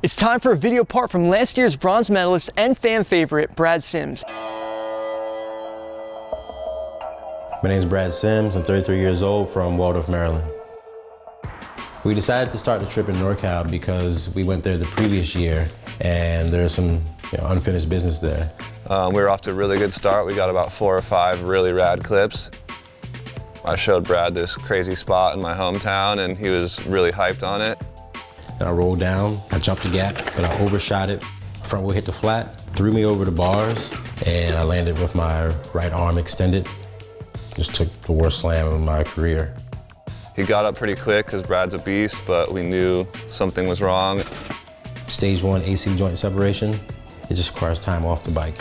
It's time for a video part from last year's bronze medalist and fan favorite, Brad Sims. My name is Brad Sims. I'm 33 years old from Waldorf, Maryland. We decided to start the trip in NorCal because we went there the previous year and there's some unfinished business there. We were off to a really good start. We got about 4 or 5 really rad clips. I showed Brad this crazy spot in my hometown and he was really hyped on it. Then I rolled down, I jumped the gap, but I overshot it. Front wheel hit the flat, threw me over the bars, and I landed with my right arm extended. Just took the worst slam of my career. He got up pretty quick because Brad's a beast, but we knew something was wrong. Stage 1 AC joint separation, it just requires time off the bike.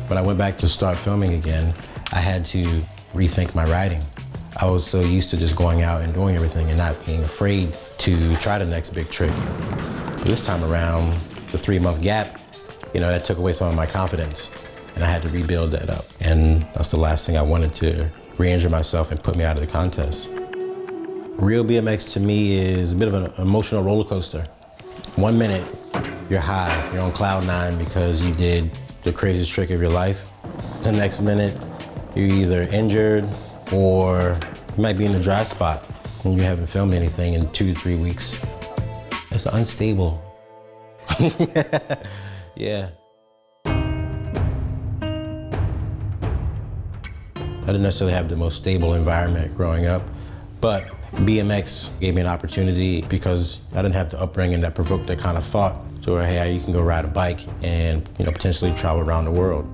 When I went back to start filming again, I had to rethink my riding. I was so used to just going out and doing everything and not being afraid to try the next big trick. But this time around, the 3-month gap, that took away some of my confidence. And I had to rebuild that up. And that's the last thing I wanted, to re-injure myself and put me out of the contest. Real BMX to me is a bit of an emotional roller coaster. 1 minute, you're high, you're on cloud 9 because you did the craziest trick of your life. The next minute, you're either injured or you might be in a dry spot and you haven't filmed anything in 2 to 3 weeks. It's unstable. Yeah. I didn't necessarily have the most stable environment growing up, but BMX gave me an opportunity because I didn't have the upbringing that provoked that kind of thought to where, hey, you can go ride a bike and potentially travel around the world.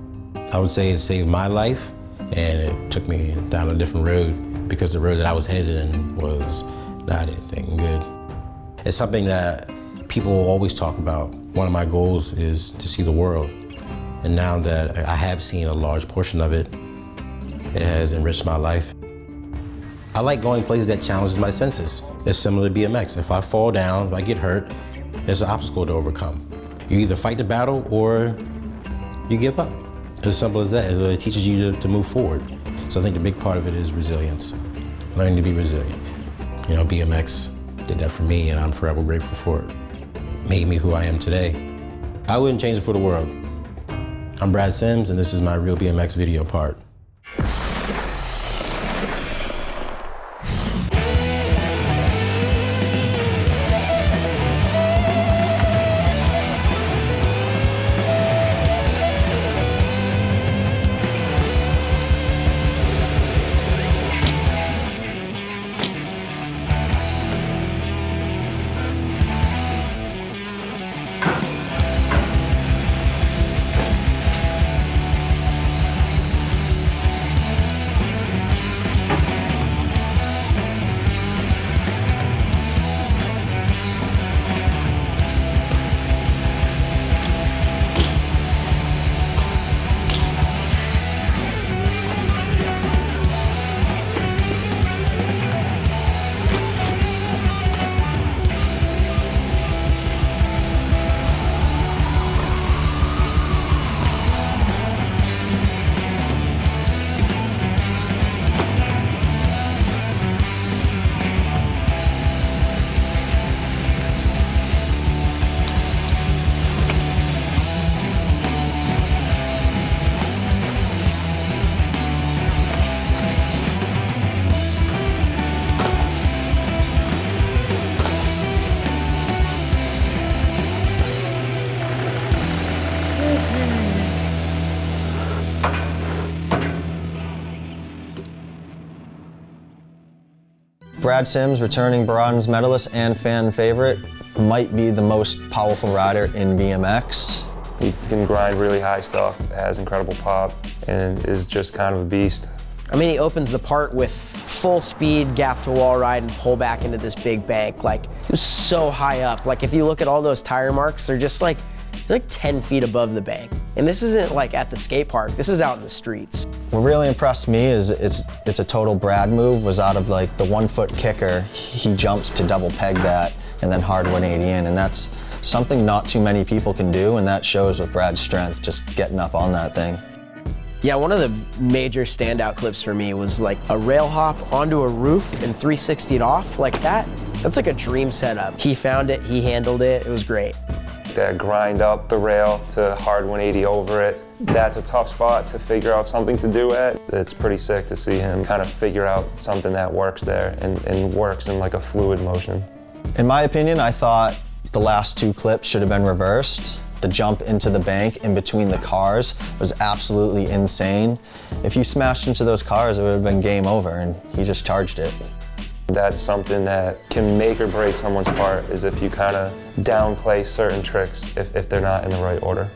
I would say it saved my life, and it took me down a different road because the road that I was headed in was not anything good. It's something that people always talk about. One of my goals is to see the world. And now that I have seen a large portion of it, it has enriched my life. I like going places that challenges my senses. It's similar to BMX. If I fall down, if I get hurt, there's an obstacle to overcome. You either fight the battle or you give up. It's as simple as that. It teaches you to move forward. So I think the big part of it is resilience, learning to be resilient. BMX did that for me and I'm forever grateful for it. Made me who I am today. I wouldn't change it for the world. I'm Brad Sims and this is my Real BMX video part. Brad Sims, returning bronze medalist and fan favorite, might be the most powerful rider in BMX. He can grind really high stuff, has incredible pop, and is just kind of a beast. I mean, he opens the part with full speed, gap to wall ride and pull back into this big bank. Like, he was so high up. Like, if you look at all those tire marks, they're just like 10 feet above the bank. And this isn't like at the skate park, this is out in the streets. What really impressed me is it's a total Brad move. Was out of like the 1-foot kicker, he jumps to double peg that and then hard 180 in, and that's something not too many people can do, and that shows with Brad's strength, just getting up on that thing. Yeah, one of the major standout clips for me was like a rail hop onto a roof and 360'd off like that. That's like a dream setup. He found it, he handled it, it was great. That grind up the rail to hard 180 over it, that's a tough spot to figure out something to do at. It's pretty sick to see him kind of figure out something that works there and works in like a fluid motion. In my opinion, I thought the last 2 clips should have been reversed. The jump into the bank in between the cars was absolutely insane. If you smashed into those cars, it would have been game over, and he just charged it. That's something that can make or break someone's part, is if you kind of downplay certain tricks if they're not in the right order.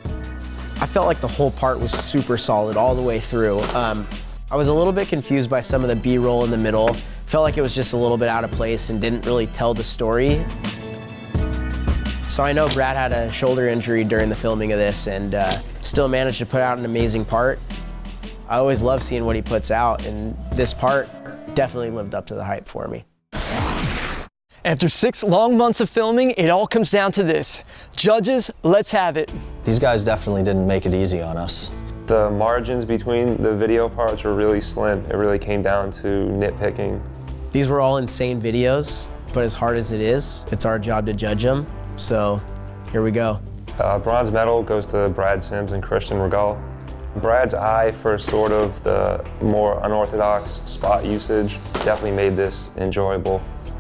I felt like the whole part was super solid all the way through. I was a little bit confused by some of the B-roll in the middle. Felt like it was just a little bit out of place and didn't really tell the story. So I know Brad had a shoulder injury during the filming of this and still managed to put out an amazing part. I always love seeing what he puts out, and this part definitely lived up to the hype for me. After 6 long months of filming, it all comes down to this. Judges, let's have it. These guys definitely didn't make it easy on us. The margins between the video parts were really slim. It really came down to nitpicking. These were all insane videos, but as hard as it is, it's our job to judge them. So here we go. Bronze medal goes to Brad Sims and Christian Rigal. Brad's eye for sort of the more unorthodox spot usage definitely made this enjoyable.